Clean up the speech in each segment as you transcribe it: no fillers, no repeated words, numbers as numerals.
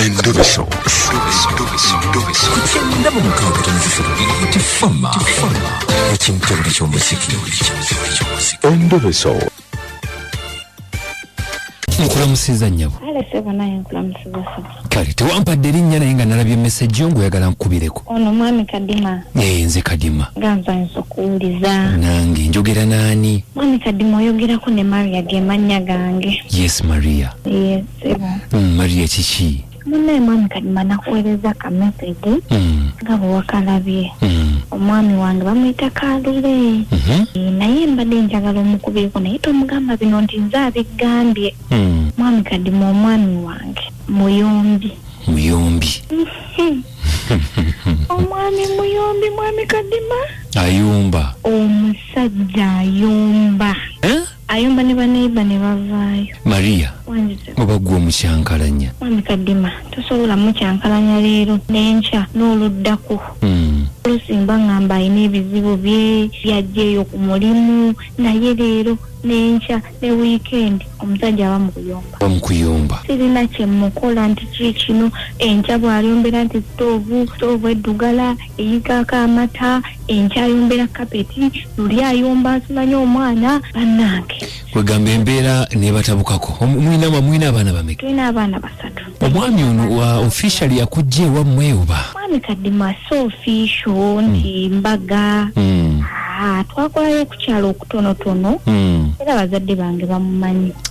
Endobeso. Kugenda mu mukaaga tifama ekintu eky'omuziki. Endobeso. Nkulamusiza nnyabo. Alesebo naye nkulamusiza. Kale tewampadde erinnya naye nga nalabye message yo ng'oyagala nkubireko. Ono mwami Kadima. Nze Kadima. Ganza nsokuwuliza. Nange njogera naani? Mwami Kadima oyogerako ne Maria ge mannya gange. Yes, Maria. Yes, sebo. Maria kiki? Munne mwami Kadima nakuweereza ka message. Nga bwe wakalabye. Omwami wange bamuyita Kalule. Naye mbadde njagala omukubireko naye tomugamba bino nti nze abigambye. Mwami Kadima omwami wange muyombi. Omwami muyombi mwami Kadima. Ayumba. Omusajja ayumba. Ayumba ne baneiba ne bavaayo. Maria. Wanjise. Oba gwe omukyankalanya. Mwami Kadima tosobola mukyankalanya leero n'enkya n'oluddako. Lusimba ngamba ayina ebizibu bye byajjeeyo ku mulimu naye leero n'enkya ne weekend omusajja aba mukuyomba. Sirina kye mukola nti kino enkya bw'ayombera nti stoovu eddugala eyikaako amata enkya ayombera kapeti luli ayomba asimanya omwana bannange. Kwegamba embeera nebatabukako. Mwina abaana bameka? Tulina abaana 3. Omwami ono wa officially yakujja ewammwe oba? Mwami Kadima so official nti mbaga. Twakolayo okukyalo okutonotono. Era abazadde bange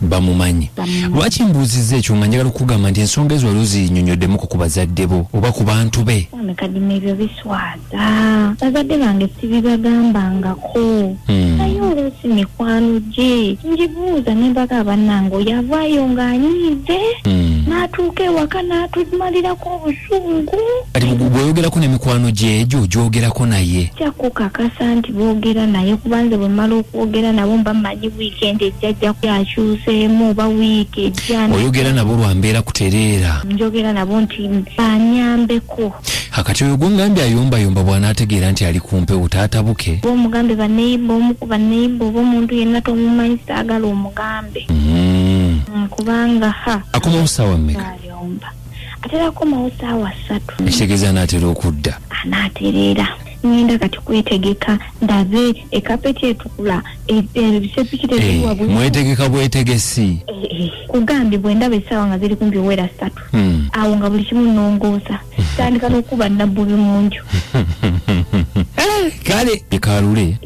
bamumanyi. Lwaki mbuuzizza ekyo nga njagala okugamba nti ensonga ezo wali ozinnyonnyoddemu ku bazadde bo oba ku bantu be? Mwami Kadima ebyo biswaza. Bazadde bange sibibagambangako. Naye oluusi mikwano gye njibuuza ne mbaga bannange yavaayo ng'anyiize. N'atuuka ewaka n'atumalirako obusungu. Kati bw'oyogerako ne mikwano gye egyo gyogerako naye? Kyakukakasa nti boogera naye kubanze bwe mmala okwogera nabo mba mmanyi weekend ejjajja yakyuseemu oba wiiki ejja. Oyogera nabo lwa mbeera kutereera? Njogera nabo nti banyambeko. Akati oyo gwongambye ayombayomba bw'anaategeera nti ali ku mpewo taatabuke? Omugambe baneiba omu ku baneiba oba omuntu yenna tomumanyi saagala omugambe. Kubanga akomawo ssaawa mmeka? Atera akomawo ssaawa 3. Ekitegeeza anaatera okudda? Anaaterera. Ngenda kati kwetegeka ndabe ekapeti etukula ebisepiki teziwa bwe. Mwetegeka bwetegesi? Kugambye bwe ndaba essaawa nga ziri kumpi owera 3. Awo nga buli kimu nnongoosa. Tandika n'okuba nabbubi mu nju. Kale Kalule.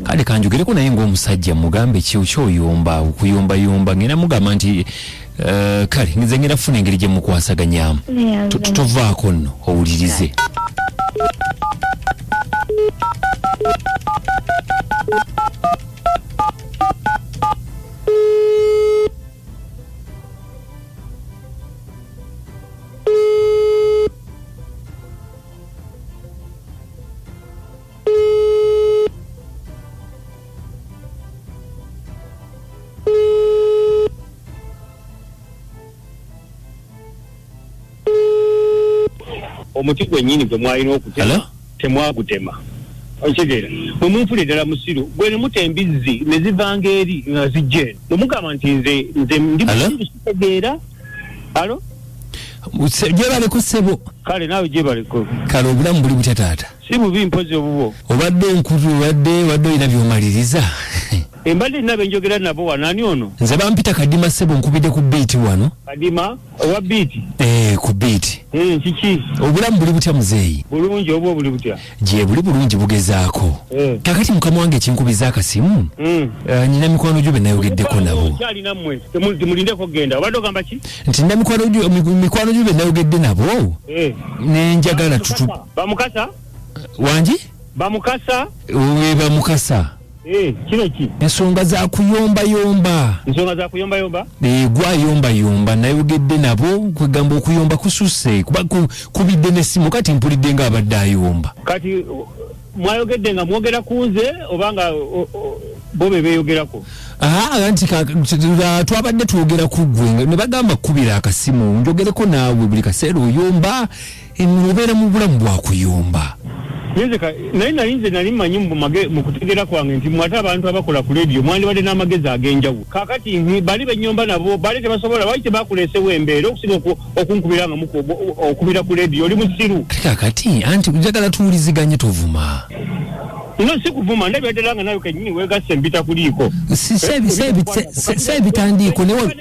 Kale kanjogereko naye ng'omusajja mugambe kyoyomba okuyombayomba ngenda mugamba nti kale nze ngenda funa engeri gye mukwasaganyamu. Tovaako nno owulirize. Omuti gwennyini gwe mwalina okutema temwagutema. Okitegeera bwe munfuna eddala musiru gwe ne mutemba embizzi ne zivanga eri nga zijja eno ne mugamba nti nze ndi musitegeera. Alo gyebaleko ssebo. Kale naawe gyebaleko. Kale obulamu buli butya taata? Si bubi mpozi obubwo. Obadde nkulu obadde olina by'omaliriza? Embadde nina benjogera nabo wano. Ani ono? Nze bampita Kadima ssebo nkubidde ku biiti wano. Kadima owa biiti? Ku biiti. Kiki? Obulamu buli butya muzeeyi? Bulungi oba buli butya? Gye buli bulungi bugezaako. Kakati mukama wange kinkubiza akasimu. Nina mikwano gyo be nayogeddeko nabo. Kyali nammwe temulindeko kugenda. Obadde ogamba ki? Nti nina mikwano gyo be nayogedde nabo. Nenjagala tutu. Bamukasa? Wangi? Bamukasa? Bamukasa. Kino ki? Ensonga za kuyombayomba. Ensonga za kuyombayomba? Gwayombayomba nayogedde nabo kwegamba okuyomba kususse kuba kubidde n'essimu kati mpulidde ng'abadde ayomba. Kati mwayogedde nga mwogera ku nze oba nga bo be beeyogerako? Nti twabadde twogera ku ggwe ne bagamba kkubira akasimu njogereko naawe buli kaseera oyomba obeera mu bulamu bwa kuyomba. Nze nali manyi mu kutegera kwange nti mwata abantu abakola ku radio mwandibadde n'amagezi ag'enjawulo. Kaakati bali bennyomba nabo bali tebasobola lwaki tebakuleesewo embeera okusinga okunkubiranga okubira ku radio oli musiru. Kaakati anti njagala tuwuliziganye tovuma. No sikuvuma ndabyaddala nayo kenyini wegasse mbita kuliiko. Sebitandiko newe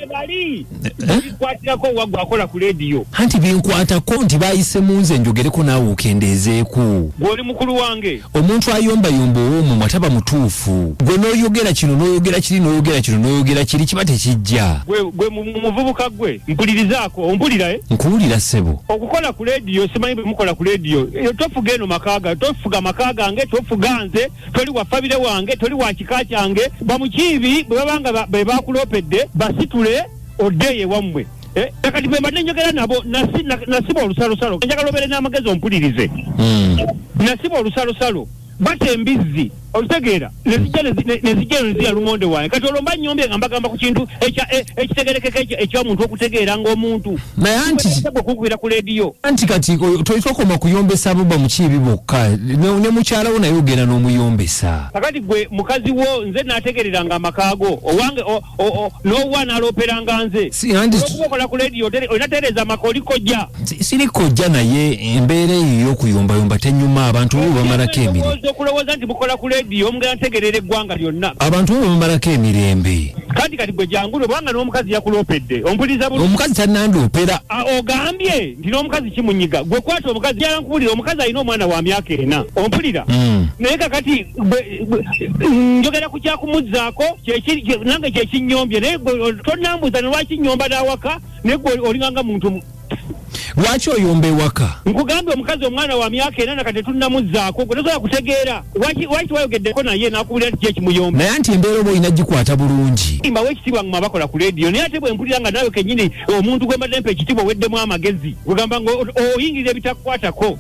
bikwatirako wagwa akola ku radio. Anti binkwatako nti bayise munze njogereko naawe okendeezeeko. Gw'oli mukulu wange. Omuntu ayombayomba ow'omumwe ataba mutuufu. Gwe n'oyogera kino n'oyogera kiri n'oyogera kino n'oyogera kiri kiba tekijja. Gwe muvubuka gwe mpulirizaako ompulira nkuwulira ssebo. Okukola ku radio simanyi bwe mukola ku radio tofuga eno makaaga tofuga makaaga nge tofuga nze toli wafabire wange toli wa kika kyange bamukiibi bwe babanga be bakulopedde basitule odeye wammwe. Kati bwe mbadde njogera nabo nasiba olusalosalo njagala obeere n'amagezi ompulirize. Nasiba olusalosalo bate embizzi olutegeera nezijja neziya lumonde wange kati olwo mba nnyombe nga mbagamba ku kintu ekitegerekeka eky'omuntu okutegeera ng'omuntu naye anti okukubira ku leediyo anti kati tolitokoma kuyombesa boba mukiibi bokka ne mukyalawo naye ogenda n'omuyombesa. Kakati gwe mukazi wo nze naategereranga amakaago owange n'owa n'alooperanga nze okubakola ku leediyo olina tereeza amaka olikojja sirikojja naye embeera eyo y'okuyombayomba tenyuma abantu bo bamalako emirembe okulowooza nti mukola ku leediyo omugenda ntegerera eggwanga lyonna abantu bo bamalako emirembe kati gwe jangulo obanga n'omukazi yakuloopedde ompuliriza bulungi omukazi tannandoopera ogambye nti n'omukazi kimunyiga gwe kwata omukazi yala nkubulira omukazi alina omwana wa myaka 4 ompulira naye kakati njogera ku kyakumuzzaako nange kyekinnyombye naye tonnambuuza ne lwaki nnyomba n'awaka naye gwe olinganga muntu lwaki oyomba ewaka nkugambye omukazi omwana wa myaka 4 nakati tunnamuzzaako gwe tosobola kutegeera lwaki wayogeddeko naye n'akubulira nti kyekimuyomba naye anti embeera oba olina gikwata bulungi mbawo ekitiibwa mu abakola ku leediyo naye ate bwe mpulira nga naawe kennyini omuntu gwe mbadde mpa ekitiibwa oweddemu amagezi wegamba nga oyingirira ebitakukwatako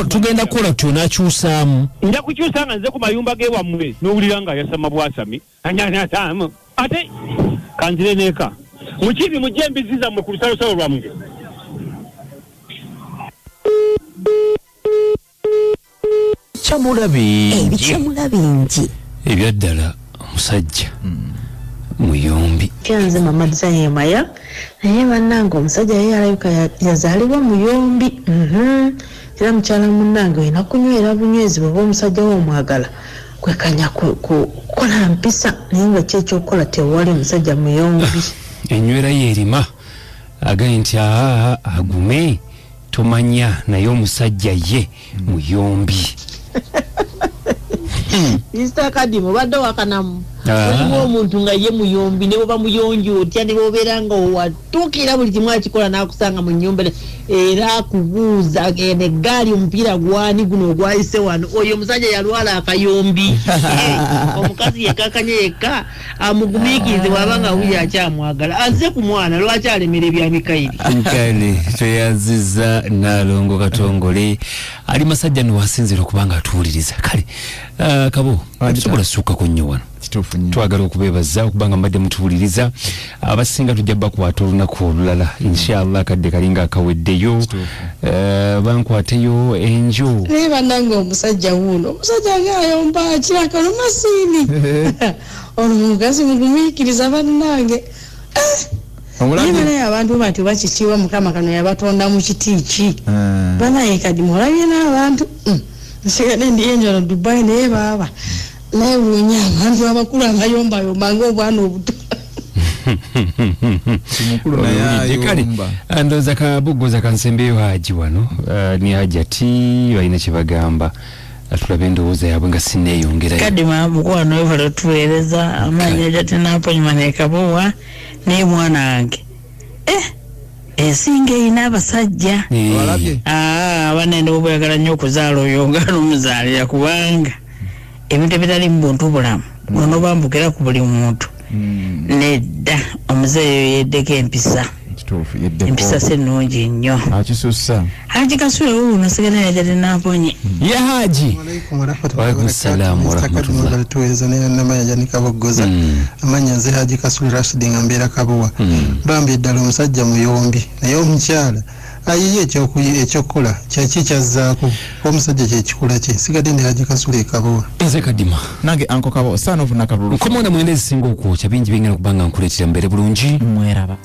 tugenda kukola tyonakyusaamu nja kukyusa nga nze ku mayumba g'ewammwe n'owulira nga yasama bwasami anyanyasaamu ate kanzire neeka mukiibi mujje embizi zammwe ku lusalosalo lwammwe Ebicamula bingi ebyaddala omusajja muyombi kyanze mama Design Maya naye bannange omusajja yeye alabika yazaalibwa muyombi era mukyala munnange olina kunywera bunywezi bw'oba omusajja w'omwagala kwekanya kukola mpisa naye nga kyekyokukola tewali omusajja muyombi enywera yeerima agaye nti agume tomanya naye omusajja ye muyombi Mr. Kadde mubadde wakanamu waliwo omuntu nga ye muyombi ne bwoba muyonjo otya ne bwobeera nga watuukira buli kimu akikola n'akusanga mu nnyumba era akubuuza genda eggaali omupiira gwani guno ogwayise wano oyo omusajja yalwala akayombi omukazi yekakanye yekka amugumiikirize waba nga wuyo akyamwagala azze ku mwana lwaki alemera ebya Mikayiri kale tweyanziza Nalongo Katongole ali masajja niwasinzira okubanga atuwuliriza kale kabo tusobola sukkako nnyo wano twagala okubeebaza okubanga mbadde mutuwuliriza abasinga tujja bakwata olunaku olulala inshallah kadde kalinga akaweddeyo bankwateyo enjo naye bannange omusajja wuno omusajja ng'ayomba akiraka nomasini omugazi mugumiikiriza bannange naye abantu bati bakitiibwa mukama kano yabatonda mu kiti ki banaye kadi mulabye n'abantu nsigadde ndi enjono Dubai naye baaba naye bunya abantu abakulu abayombayomba ng'obwana obuto ndoza kabugoza kansembeyo haji wano ni haji ati balina kye bagamba atulabe endowooza yaabwe nga sinneeyongerayo Kadde mabukwano ebala tuweereza amaanyi gatenaaponyuma nekabuwa naye mwana wange ensinga erina abasajja abanene bwebwagala nnyo okuzaala oyo nga n'omuzaalira kubanga ebintu ebitali mu buntu bulamu ono bambukira ku buli muntu nedda omuzeeyo yeddeko empisa kituufu yeddeko empisa se nnungi nnyo akisussa Haji Kasule wuno nasigala yajade naponye ya Haji waalaikum salaam wa rahmatullah tuweza namanya janika bogoza amanya nze Haji Kasule Rashid ngambira kabuwa bambi ddala omusajja muyombi naye omukyala ayiye ekyokukola kyaki kyazzaako omusajja kyekikola kye sigadde ndi Haji Kasule kabuwa nze kadima nange anko kabo sana ovunaka bululu komona mwendezi singa okwokya bingi bingena kubanga nkuleetera mbere bulungi mweraba